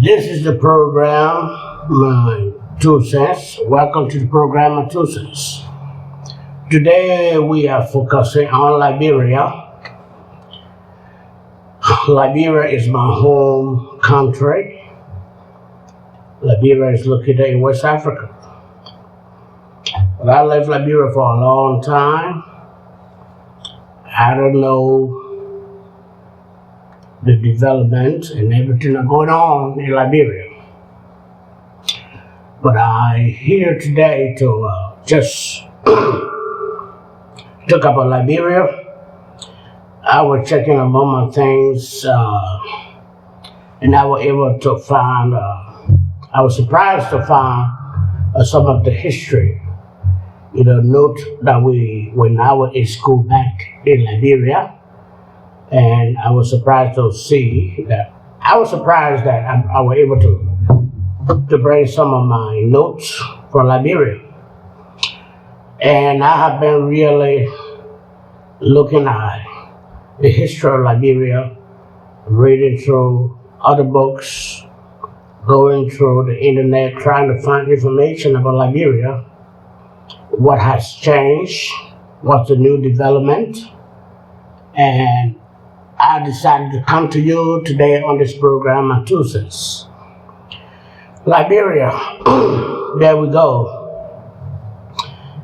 This is the program, my 2 cents. Welcome to the program, my 2 cents. Today we are focusing on Liberia. Liberia is my home country. Liberia is located in West Africa. But I lived in Liberia for a long time. I don't know the development and everything that's going on in Liberia. But I'm here today to just talk about Liberia. I was checking among my things and I was able to find, I was surprised to find some of the history, note that when I was in school back in Liberia. And I was surprised to see that, I was able to bring some of my notes from Liberia. And I have been really looking at the history of Liberia, reading through other books, going through the internet, trying to find information about Liberia, what has changed, what's the new development, and I decided to come to you today on this program, my 2 cents. Liberia, there we go.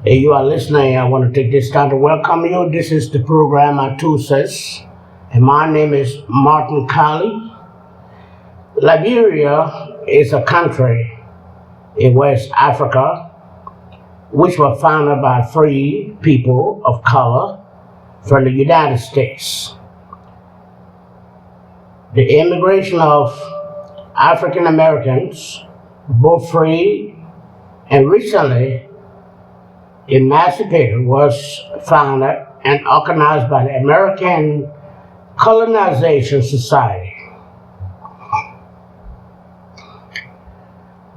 If you are listening, I want to take this time to welcome you. This is the program, my 2 cents, and my name is Martin Colley. Liberia is a country in West Africa, which was founded by free people of color from the United States. The immigration of African Americans, both free and recently emancipated, was founded and organized by the American Colonization Society.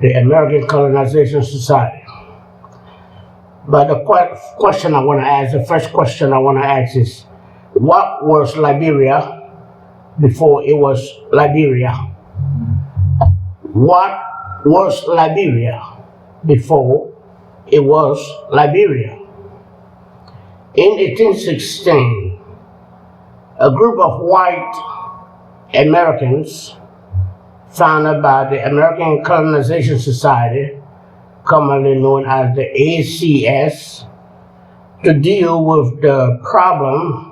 The American Colonization Society. But the first question I want to ask is, what was Liberia before it was Liberia? What was Liberia before it was Liberia? In 1816, a group of white Americans founded by the American Colonization Society, commonly known as the ACS, to deal with the problem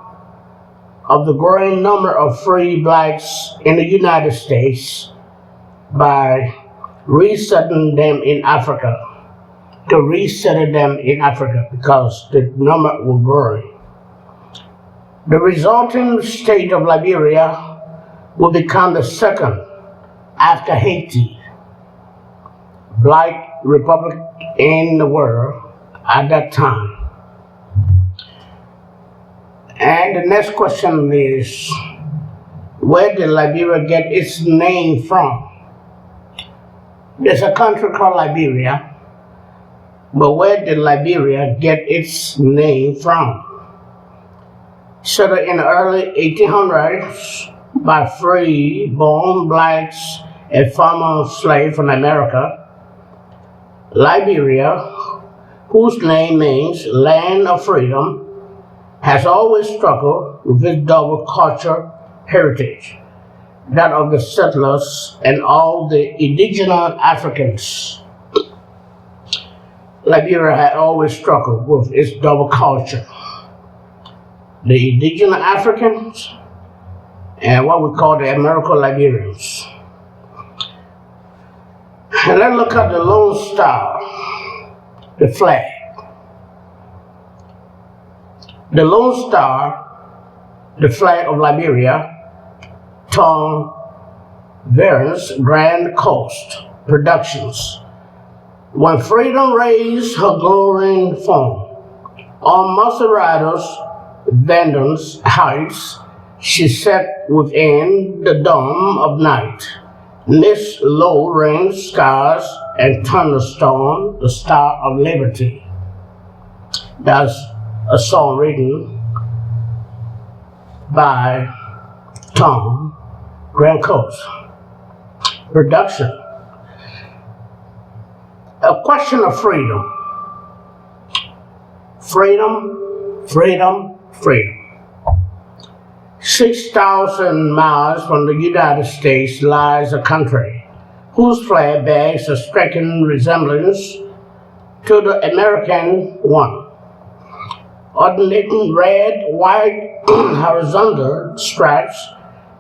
of the growing number of free blacks in the United States by resettling them in Africa, because the number was growing. The resulting state of Liberia will become the second after Haiti Black republic in the world at that time. And the next question is, where did Liberia get its name from? There's a country called Liberia, but where did Liberia get its name from? Settled in the early 1800s by free-born blacks and former slaves from America, Liberia, whose name means land of freedom, has always struggled with its double culture heritage, that of the settlers and all the indigenous Africans. Liberia had always struggled with its double culture. The indigenous Africans and what we call the American Liberians. And let's look at the Lone Star, the flag. The Lone Star, the flag of Liberia, Tom Verne's Grand Coast Productions. When freedom raised her glowing form on Maserato's Vendeans Heights, she sat within the dome of night, midst low rain skies and thunderstorm, the Star of Liberty. That's a song written by Tom Grand Coast. production. A question of freedom. Freedom, freedom, freedom. 6,000 miles from the United States lies a country whose flag bears a striking resemblance to the American one. Alternating red, white, horizontal stripes,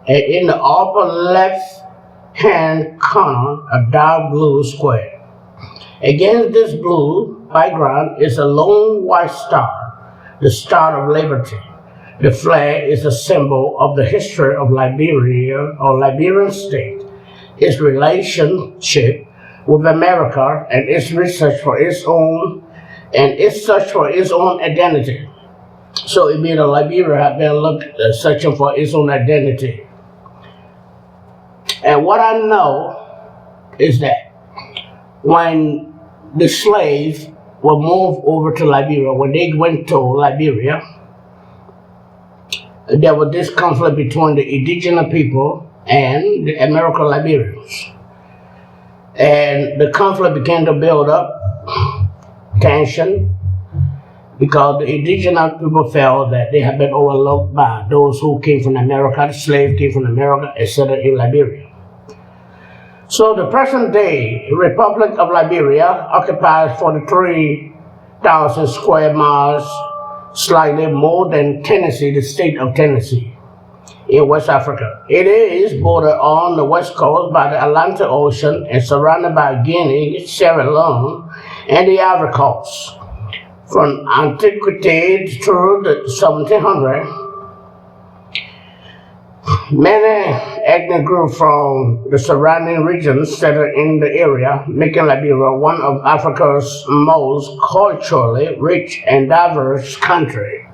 and in the upper left-hand corner, a dark blue square. Against this blue background is a lone white star, the Star of Liberty. The flag is a symbol of the history of Liberia or Liberian state, its relationship with America, and its research for its own search for its own identity. So it means that Liberia had been searching for its own identity. And what I know is that when the slaves were moved over to Liberia, when they went to Liberia, there was this conflict between the indigenous people and the American Liberians. And the conflict began to build up, tension, because the indigenous people felt that they had been overlooked by those who came from America, the slaves came from America, etc. in Liberia. So the present day Republic of Liberia occupies 43,000 square miles, slightly more than Tennessee, the state of Tennessee, in West Africa. It is bordered on the west coast by the Atlantic Ocean and surrounded by Guinea, Sierra Leone, and the Ivory Coast. From antiquity through the 1700s, many ethnic groups from the surrounding regions settled in the area, making Liberia one of Africa's most culturally rich and diverse countries.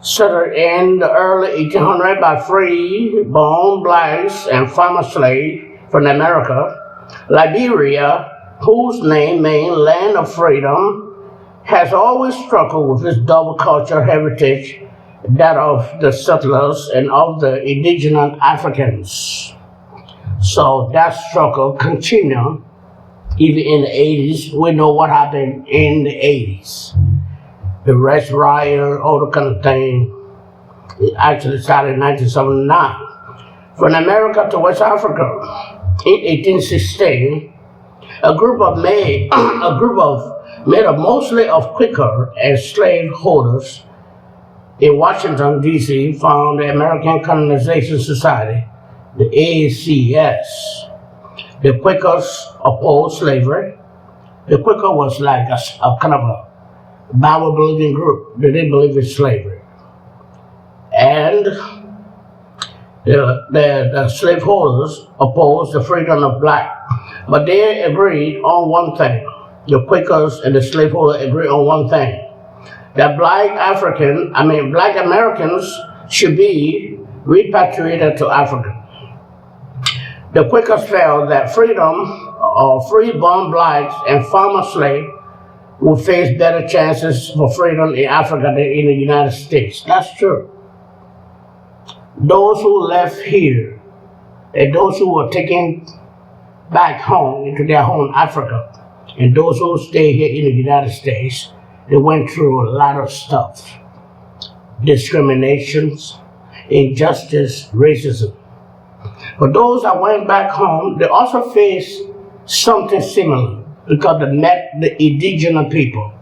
Settled in the early 1800s by free-born blacks and farmer slaves from America, Liberia, whose name means Land of Freedom, has always struggled with its double cultural heritage, that of the settlers and of the indigenous Africans. So that struggle continued even in the 80s. We know what happened in the 80s. The Red Riot, all the kind of thing, it actually started in 1979. From America to West Africa, in 1816, a group made up mostly of Quaker and slave holders in Washington, D.C., found the American Colonization Society, the ACS. The Quakers opposed slavery. The Quaker was like a kind of a Bible-believing group. They didn't believe in slavery. And the slaveholders opposed the freedom of black. But they agreed on one thing. The Quakers and the slaveholders agreed on one thing, that black Americans should be repatriated to Africa. The Quakers felt that freedom or free-born blacks and farmer slaves would face better chances for freedom in Africa than in the United States. That's true. Those who left here and those who were taken back home into their home Africa, and those who stayed here in the United States, they went through a lot of stuff. Discriminations, injustice, racism. But those that went back home, they also faced something similar because they met the indigenous people.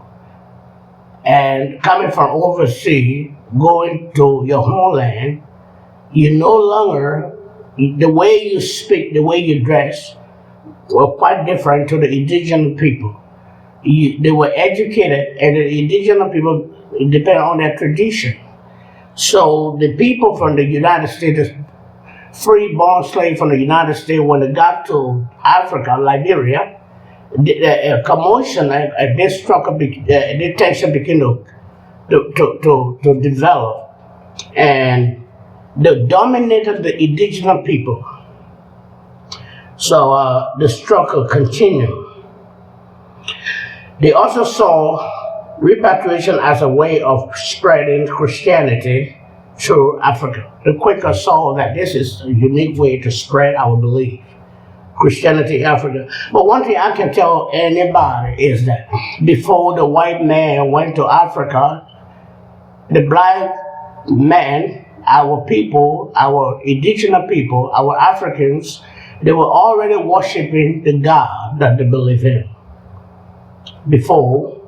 And coming from overseas, going to your homeland, you no longer, the way you speak, the way you dress, were quite different to the indigenous people. They were educated, and the indigenous people depend on their tradition. So the people from the United States, free-born slaves from the United States, when they got to Africa, Liberia, the commotion and this struggle, the tension began to develop, and they dominated the indigenous people. So the struggle continued. They also saw repatriation as a way of spreading Christianity through Africa. The Quakers saw that this is a unique way to spread our belief. Christianity in Africa. But one thing I can tell anybody is that before the white man went to Africa, the black man, our people, our indigenous people, our Africans, they were already worshiping the God that they believe in. Before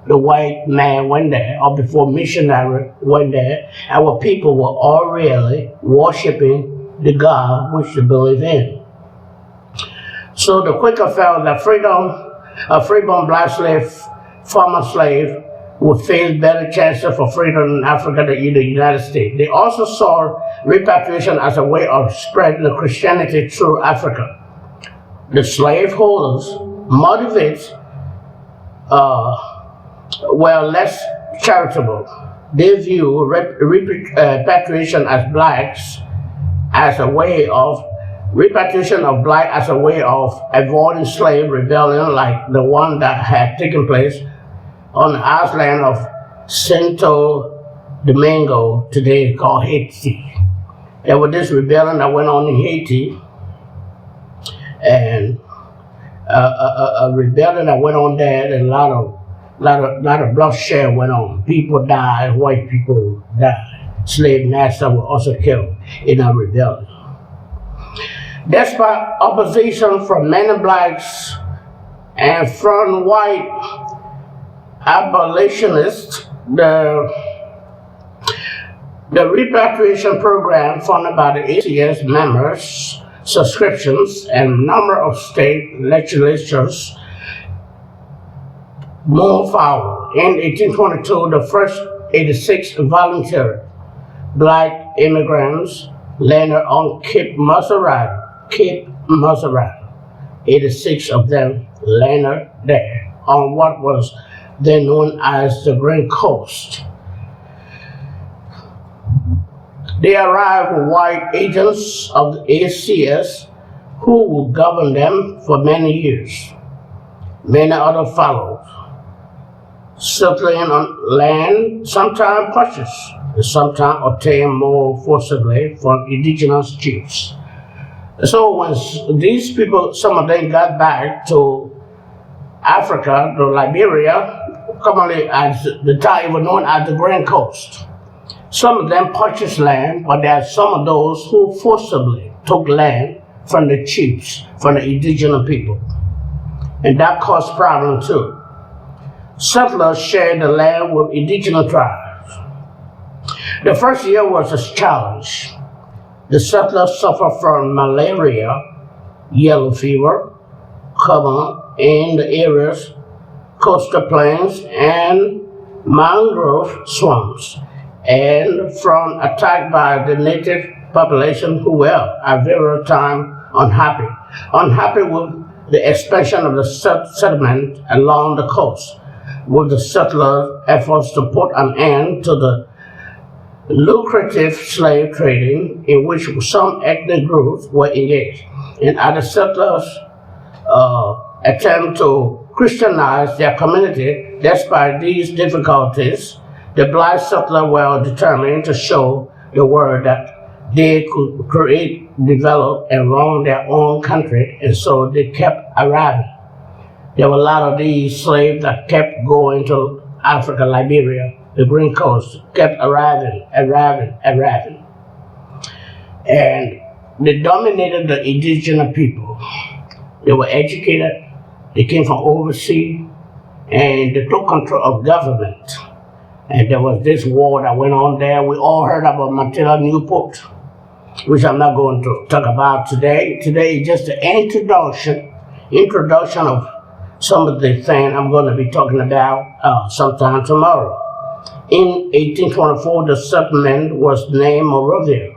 the white man went there, or before missionary went there, our people were already worshiping the God which they believe in. So the Quaker felt that a freeborn black slave, former slave, would face better chances for freedom in Africa than in the United States. They also saw repatriation as a way of spreading the Christianity through Africa. The slaveholders motivates were less charitable. They view repatriation as blacks as a way of repatriation of black as a way of avoiding slave rebellion like the one that had taken place on the island of Santo Domingo, today called Haiti. There was this rebellion that went on in Haiti, and a rebellion that went on there, and a lot of bloodshed went on. People died, white people died. Slave masters were also killed in a rebellion. Despite opposition from many blacks and from white abolitionists, the repatriation program funded by the ACS members, subscriptions, and number of state legislatures moved forward. In 1822, the first 86 voluntary black immigrants landed on Cape Maserati. 86 of them landed there on what was then known as the Grand Coast. They arrived with white agents of the ACS who would govern them for many years. Many others followed, settling on land, sometimes purchased, and sometimes obtained more forcibly from indigenous chiefs. So when these people, some of them got back to Africa, to Liberia, commonly as the time was known as the Grand Coast. Some of them purchased land, but there are some of those who forcibly took land from the chiefs, from the indigenous people. And that caused problems too. Settlers shared the land with indigenous tribes. The first year was a challenge. The settlers suffered from malaria, yellow fever, common in the areas, coastal plains, and mangrove swamps, and from attack by the native population who were at various times unhappy with the expansion of the settlement along the coast, with the settlers' efforts to put an end to the lucrative slave trading in which some ethnic groups were engaged, and other settlers attempt to Christianize their community. Despite these difficulties, the black settlers were determined to show the world that they could create, develop, and run their own country, and so they kept arriving. There were a lot of these slaves that kept going to Africa, Liberia, the Green Coast, kept arriving. And they dominated the indigenous people. They were educated, they came from overseas, and they took control of government. And there was this war that went on there. We all heard about Matilda Newport, which I'm not going to talk about today. Today is just the introduction of some of the things I'm going to be talking about sometime tomorrow. In 1824, the settlement was named Monrovia,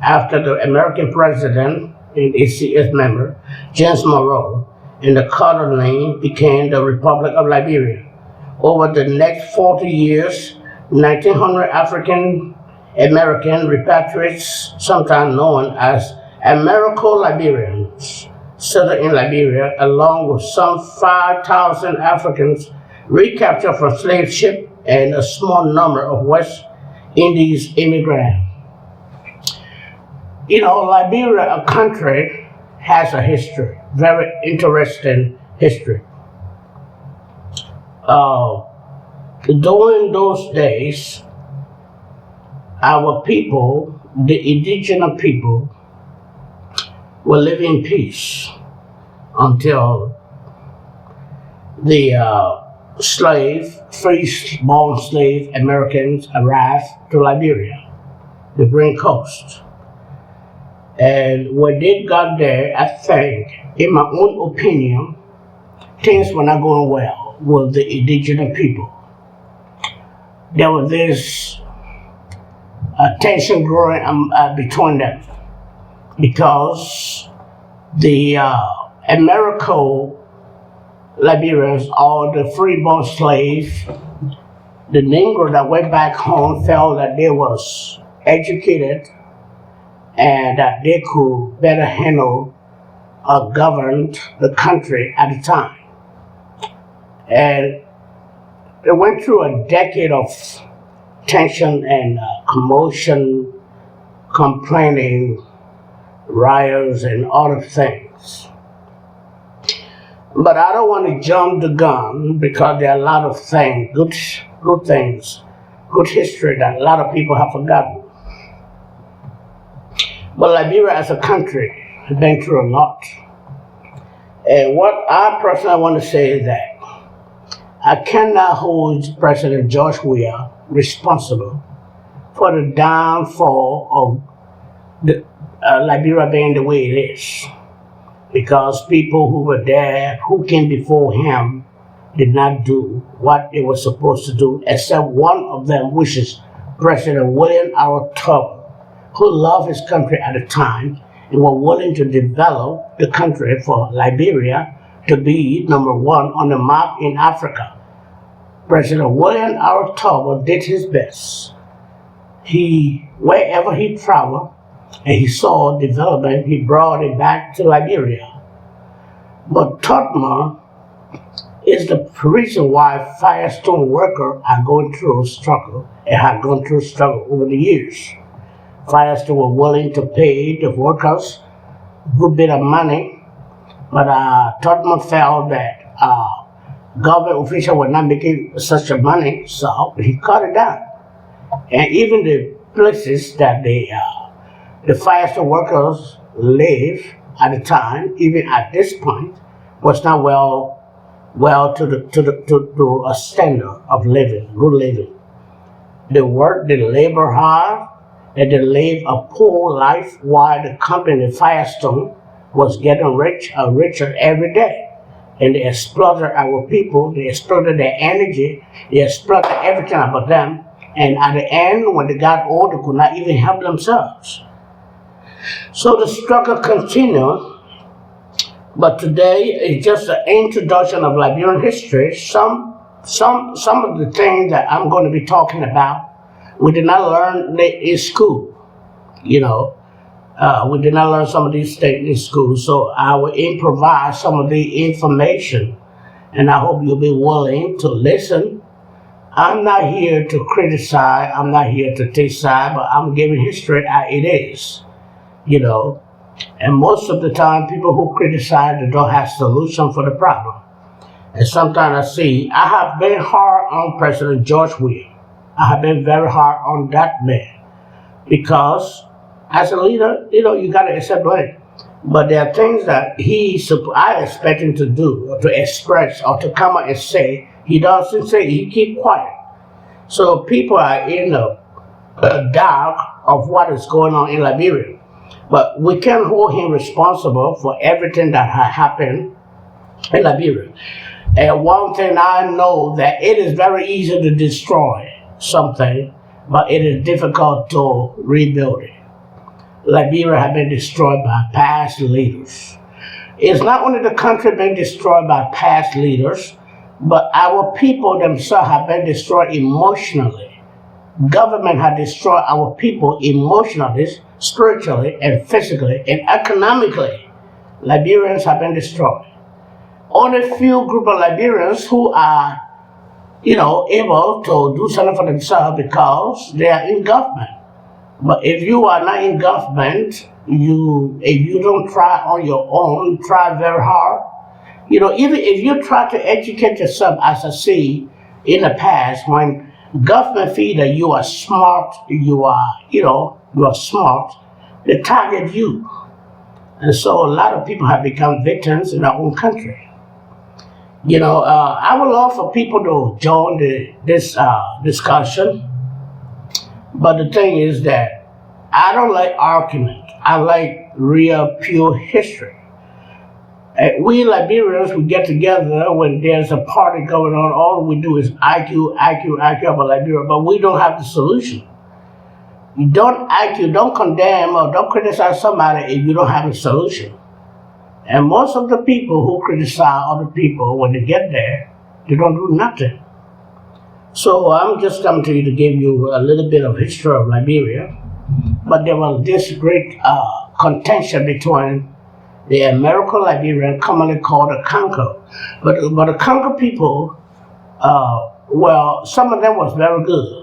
after the American president and ACS member, James Monroe, and the colony became the Republic of Liberia. Over the next 40 years, 1,900 African American repatriates, sometimes known as Americo-Liberians, settled in Liberia, along with some 5,000 Africans recaptured from slave ships and a small number of West in these immigrants. Liberia, a country, has a history, very interesting history. During those days, our people, the indigenous people, will live in peace until the free-born slave Americans arrived to Liberia, the Green Coast. And when they got there, I think, in my own opinion, things were not going well with the indigenous people. There was this tension growing between them, because the American Liberians, or the freeborn slaves, the Negro that went back home, felt that they was educated and that they could better handle or govern the country at the time. And they went through a decade of tension and commotion, complaining, riots, and other things. But I don't want to jump the gun, because there are a lot of things, good things, good history that a lot of people have forgotten. But Liberia as a country has been through a lot. And what I personally want to say is that I cannot hold President George Weah responsible for the downfall of the Liberia being the way it is, because people who were there, who came before him, did not do what they were supposed to do, except one of them, which is President William R. Tubman, who loved his country at the time and were willing to develop the country for Liberia to be number one on the map in Africa. President William R. Tubman did his best. Wherever he traveled and he saw development, he brought it back to Liberia. But Tubman is the reason why Firestone workers are going through a struggle and have gone through struggle over the years. Firestone were willing to pay the workers a good bit of money, but Tubman felt that government officials were not making such a money, so he cut it down. And even the places that the Firestone workers live at the time, even at this point, was not well to a standard of living, good living. They worked, they labor hard, and they live a poor life, while the company Firestone was getting richer every day. And they exploited our people, they exploited their energy, they exploited everything about them. And at the end, when they got old, they could not even help themselves. So the struggle continued, but today is just an introduction of Liberian history. Some of the things that I'm going to be talking about, we did not learn in school. We did not learn some of these things in school, so I will improvise some of the information, and I hope you'll be willing to listen. I'm not here to criticize, I'm not here to take side, but I'm giving history as it is, And most of the time, people who criticize, they don't have solution for the problem. And sometimes I have been hard on President George Weah. I have been very hard on that man, because as a leader, you got to accept blame. But there are things that I expect him to do, or to express, or to come out and say. He doesn't say, he keep quiet. So people are in a dark of what is going on in Liberia. But we can't hold him responsible for everything that has happened in Liberia. And one thing I know, that it is very easy to destroy something, but it is difficult to rebuild it. Liberia has been destroyed by past leaders. It's not only the country being destroyed by past leaders, but our people themselves have been destroyed emotionally. Government has destroyed our people emotionally, spiritually, and physically, and economically. Liberians have been destroyed. Only few group of Liberians who are able to do something for themselves because they are in government. But if you are not in government, if you don't try on your own, try very hard. Even if you try to educate yourself, as I see in the past, when government feel that you are smart, you are smart, they target you. And so a lot of people have become victims in our own country. I would love for people to join this discussion, but the thing is that I don't like argument. I like real, pure history. We Liberians, we get together when there's a party going on. All we do is argue about Liberia, but we don't have the solution. You don't argue, don't condemn, or don't criticize somebody if you don't have a solution. And most of the people who criticize other people, when they get there, they don't do nothing. So I'm just coming to you to give you a little bit of history of Liberia. But there was this great contention between the American Liberian, commonly called the Congo. But the Congo people, some of them was very good.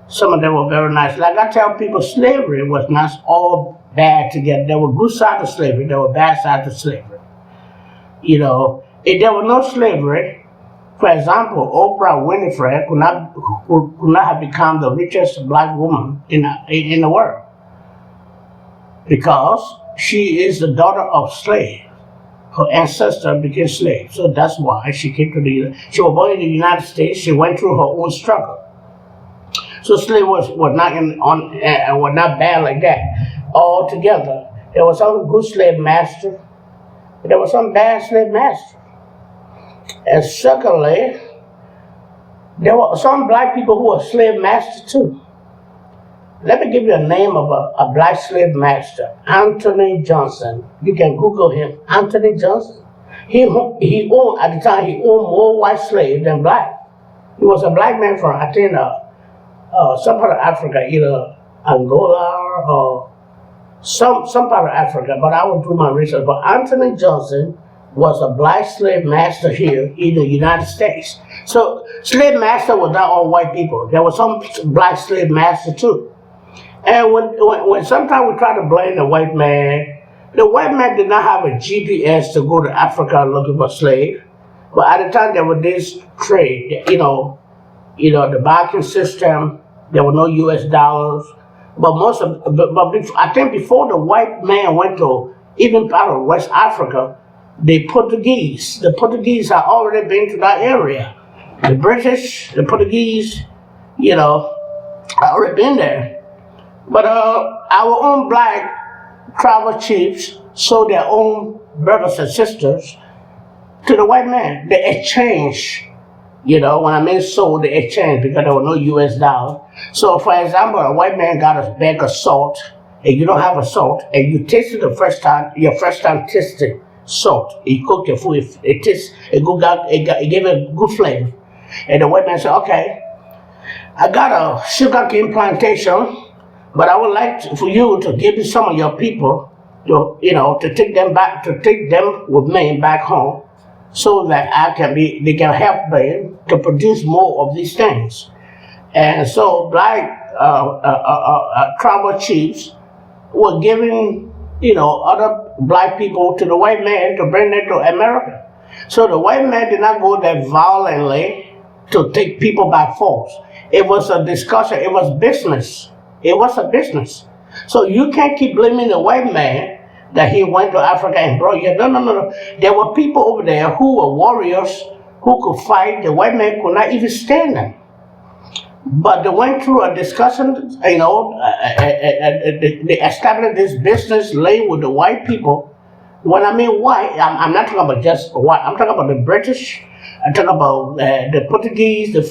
Some of them were very nice. Like I tell people, slavery was not all bad together. There were good sides of slavery, there were bad sides of slavery. If there was no slavery, for example, Oprah Winfrey could not have become the richest black woman in the world, because she is the daughter of slaves. Her ancestor became slaves, so that's why she came to she was born in the United States. She went through her own struggle. So slavery was not bad like that altogether. There was some good slave master, but there was some bad slave master. And secondly, there were some black people who were slave masters too. Let me give you a name of a black slave master, Anthony Johnson. You can Google him, Anthony Johnson. He owned, at the time, he owned more white slaves than black. He was a black man from, I think, some part of Africa, either Angola or some part of Africa, but I will do my research. But Anthony Johnson was a black slave master here in the United States. So slave master was not all white people. There was some black slave master too. And when sometimes we try to blame the white man did not have a GPS to go to Africa looking for slaves. But at the time there was this trade, the banking system, there were no US dollars. But I think before the white man went to even part of West Africa, the Portuguese had already been to that area. The British, the Portuguese, had already been there. But our own black tribal chiefs sold their own brothers and sisters to the white man. They exchanged, when I mean sold, they exchanged because there were no US dollar. So for example, a white man got a bag of salt, and you don't have a salt, and you tasted your first time tasting salt. You cook your food, it gave it a good flavor. And the white man said, okay, I got a sugarcane plantation, but I would like for you to give me some of your people, to take them with me back home, so that they can help me to produce more of these things. And so black tribal chiefs were giving, other black people to the white man to bring them to America. So the white man did not go there violently to take people by force. It was a discussion, it was business. It was a business. So you can't keep blaming the white man that he went to Africa and brought you. No. There were people over there who were warriors who could fight. The white man could not even stand them. But they went through a discussion, they established this business lane with the white people. When I mean white, I'm not talking about just white. I'm talking about the British. I'm talking about the Portuguese, the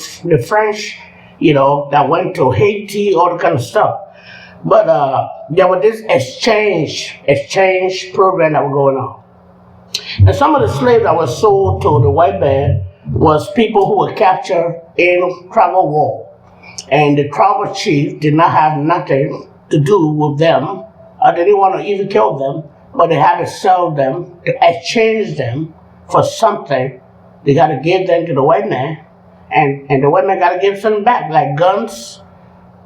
French, that went to Haiti, all the kind of stuff. But there was this exchange program that was going on. And some of the slaves that were sold to the white man was people who were captured in tribal war. And the tribal chief did not have nothing to do with them. They didn't want to even kill them, but they had to sell them, to exchange them for something. They got to give them to the white man. and the white man got to give something back, like guns.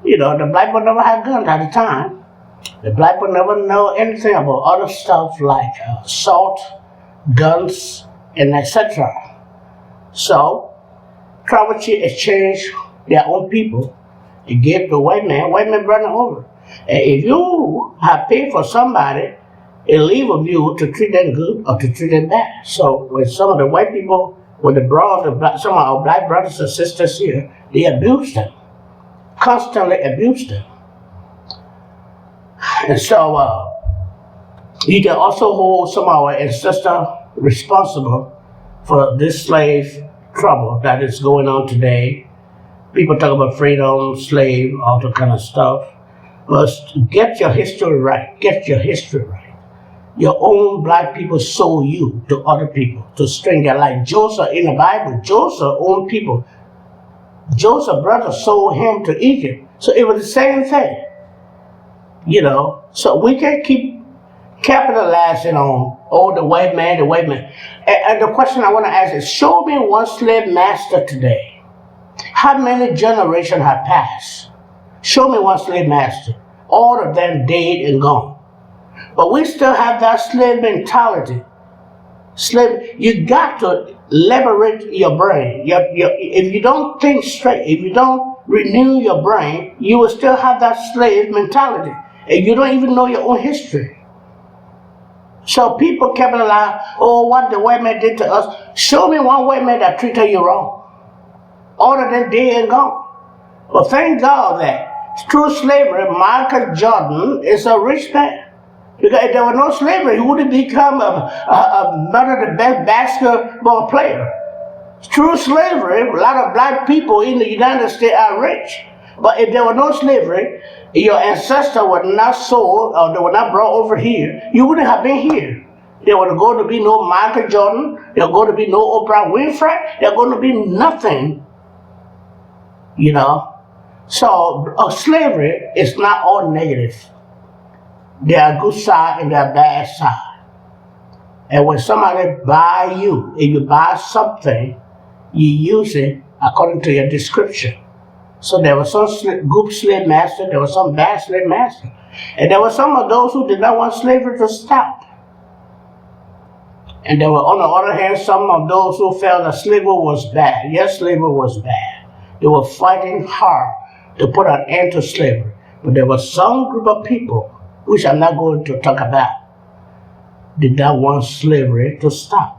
You know, the black people never had guns at the time. The black people never know anything about other stuff like salt, guns, and etc. So, tribal chief exchanged their own people and gave the white man brought them over. And if you have paid for somebody, it leave of you to treat them good or to treat them bad. So when some of the white people, when they brought some of our black brothers and sisters here, they abused them, constantly abused them. And so you can also hold some of our ancestors responsible for this slave trouble that is going on today. People talk about freedom, slave, all that kind of stuff. But get your history right. Get your history right. Your own black people sold you to other people, to strangers. Like Joseph in the Bible, Joseph owned people. Joseph's brother sold him to Egypt. So it was the same thing. You know, so we can't keep capitalizing on, oh, the white man. And the question I want to ask is, show me one slave master today. How many generations have passed? Show me one slave master. All of them dead and gone. But we still have that slave mentality. You got to liberate your brain. If you don't think straight, if you don't renew your brain, you will still have that slave mentality. And you don't even know your own history. So people capitalize, oh, what the white man did to us. Show me one white man that treated you wrong. All of them dead and gone. But thank God that through slavery, Michael Jordan is a rich man. Because if there were no slavery, he would have become one of the best basketball player. Through slavery, a lot of black people in the United States are rich. But if there were no slavery, your ancestors were not sold or they were not brought over here, you wouldn't have been here. There were going to be no Michael Jordan, there were going to be no Oprah Winfrey, there were going to be nothing, you know. So slavery is not all negative. There are good side and there are bad side. And when somebody buy you, if you buy something, you use it according to your description. So there was some good slave master, there was some bad slave master. And there were some of those who did not want slavery to stop. And there were, on the other hand, some of those who felt that slavery was bad. Yes, slavery was bad. They were fighting hard to put an end to slavery. But there was some group of people, which I'm not going to talk about, did not want slavery to stop.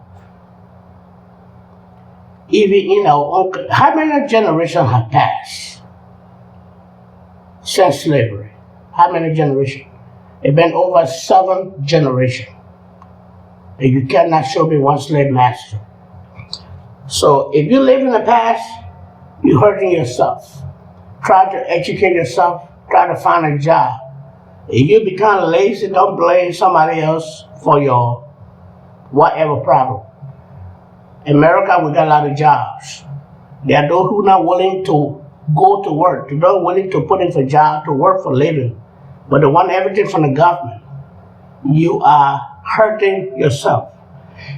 Even in our own, how many generations have passed since slavery? How many generations? It's been over 7 generations. And you cannot show me one slave master. So if you live in the past, you're hurting yourself. Try to educate yourself, try to find a job. If you become lazy, don't blame somebody else for your whatever problem. In America, we got a lot of jobs. There are those who are not willing to go to work, they're not willing to put in for a job, to work for a living, but they want everything from the government. You are hurting yourself.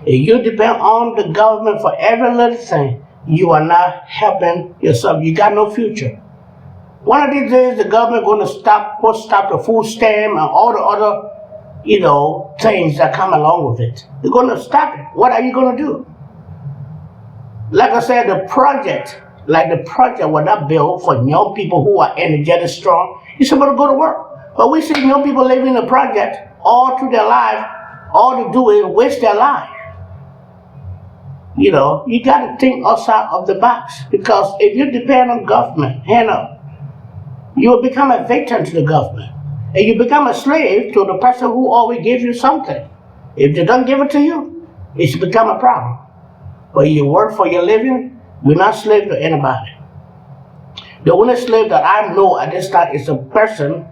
If you depend on the government for every little thing, you are not helping yourself. You got no future. One of these days, the government going to stop the food stamp and all the other, things that come along with it. They're going to stop it. What are you going to do? Like I said, the project was not built for young people who are energetic, strong. You're supposed to go to work. But we see young people living in the project all through their life. All they do is waste their life. You got to think outside of the box. Because if you depend on government, hand up, you will become a victim to the government. And you become a slave to the person who always gives you something. If they don't give it to you, it's become a problem. But you work for your living, you're not slave to anybody. The only slave that I know at this time is a person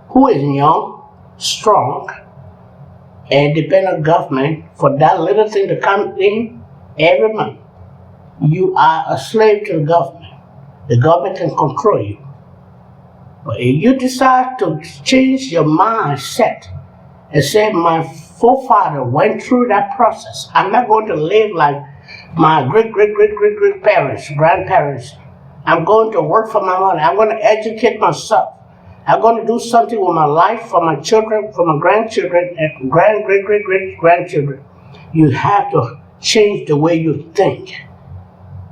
who is young, strong, and depend on government for that little thing to come in every month. You are a slave to the government. The government can control you. But if you decide to change your mindset and say, my forefather went through that process, I'm not going to live like my great parents, grandparents. I'm going to work for my money. I'm going to educate myself. I'm going to do something with my life for my children, for my grandchildren, and great grandchildren. You have to change the way you think.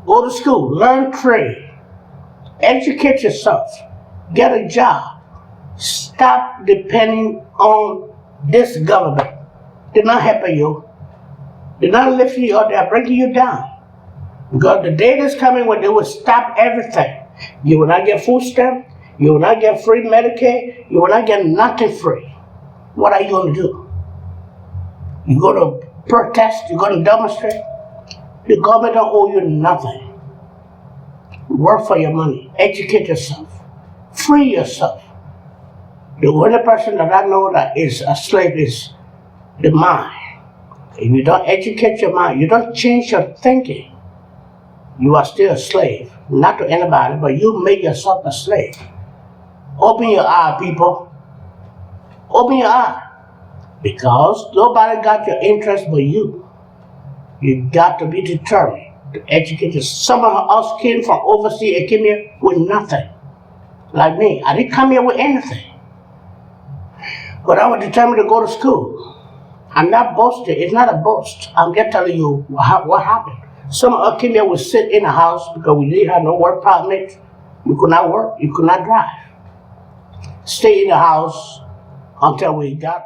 Go to school, learn trade, educate yourself, get a job. Stop depending on this government. They're not helping you. They're not lifting you up, they're bringing you down. Because the day is coming when they will stop everything. You will not get food stamp, you will not get free Medicaid, you will not get nothing free. What are you going to do? You go to protest, you're going to demonstrate? The government don't owe you nothing. Work for your money, educate yourself, free yourself. The only person that I know that is a slave is the mind. If you don't educate your mind, you don't change your thinking, you are still a slave. Not to anybody, but you make yourself a slave. Open your eye, people. Open your eye. Because nobody got your interest but you. You got to be determined to educate yourself. Some of us came from overseas and came here with nothing. Like me, I didn't come here with anything. But I was determined to go to school. I'm not boasting. It's not a boast. I'm just telling you what happened. Some of us came here, we sit in the house because we didn't have no work permit. We could not work. You could not drive. Stay in the house until we got